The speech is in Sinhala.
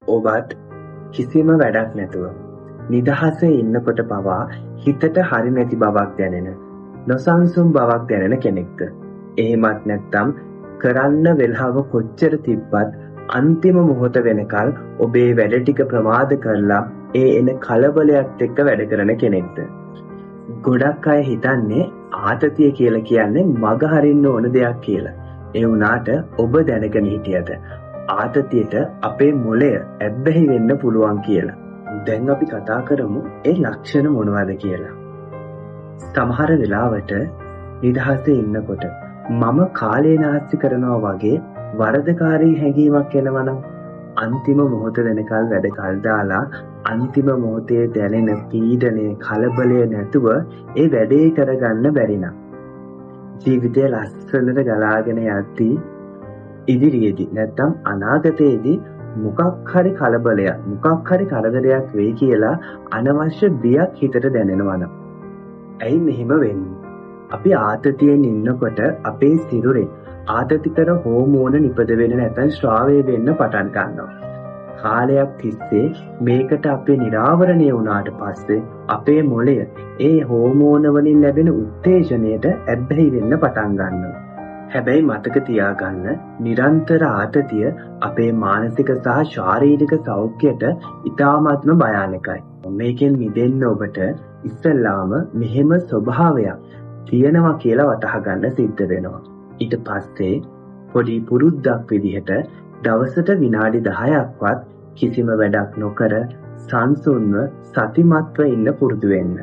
ඔබත් කිසිම වැඩක් නැතුව නිදහසේ ඉන්නකොට පවා හිතට හරි නැති බවක් දැනෙන, නොසන්සුන් බවක් දැනෙන කෙනෙක්ද? එහෙමත් නැත්නම් කරන්න වෙලාව කොච්චර තිබ්බත් අන්තිම මොහොත වෙනකල් ඔබේ වැඩ ටික ප්‍රමාද කරලා ඒ එන කලබලයක් එක්ක වැඩ කරන කෙනෙක්ද? ගොඩක් අය හිතන්නේ ආතතිය කියලා කියන්නේ මග හරින්න ඕන දෙයක් කියලා. ඒ වුණාට ඔබ දැනගෙන හිටියද ආතතියට අපේ මොළය ඇබ්බැහි වෙන්න පුළුවන් කියලා. දැන් අපි කතා කරමු ඒ ලක්ෂණ මොනවද කියලා. සමහර වෙලාවට නිදහසේ ඉන්නකොට මම කාලේ නාස්ති කරනවා වගේ වරදකාරී හැඟීමක් එනවනම් අන්තිම මොහොත වෙනකල් වැඩ කල් දාලා අන්තිම මොහොතේ දැනෙන පීඩනය, කලබලය නැතුව ඒ වැඩේ කරගන්න බැරි නම් ජීවිතය ලස්සනට ගලාගෙන යද්දී ඉදිරියේදී නැත්නම් අනාගතයේදී මොකක් හරි කලබලයක්, මොකක් හරි කරදරයක් වෙයි කියලා අනවශ්‍ය බියක් හිතට දැනෙනවා නම් ඇයි මෙහෙම වෙන්නේ? අපි ආතතියෙන් ඉන්නකොට අපේ සිරුරේ ආතතිකර හෝමෝන නිපද වෙන නැත්නම් ශ්‍රාවය වෙන්න පටන් ගන්නවා. කාලයක් තිස්සේ මේකට අපේ නිරාවරණය වුණාට පස්සේ අපේ මොළය ඒ හෝමෝන වලින් ලැබෙන උත්තේජනයට ඇබ්බැහි වෙන්න පටන් ගන්නවා. හැබැයි මතක තියාගන්න, නිරන්තර ආතතිය අපේ මානසික සහ ශාරීරික සෞඛ්‍යයට ඉතාමත්ම භයානකයි. මේකෙන් මිදෙන්න ඔබට ඉස්සෙල්ලාම මෙහෙම ස්වභාවයක් තියෙනවා කියලා වටහා ගන්න සිද්ධ වෙනවා. ඊට පස්සේ පොඩි පුරුද්දක් විදිහට දවසට විනාඩි 10ක්වත් කිසිම වැඩක් නොකර සංසුන්ව සතිමත්ව ඉන්න පුරුදු වෙන්න.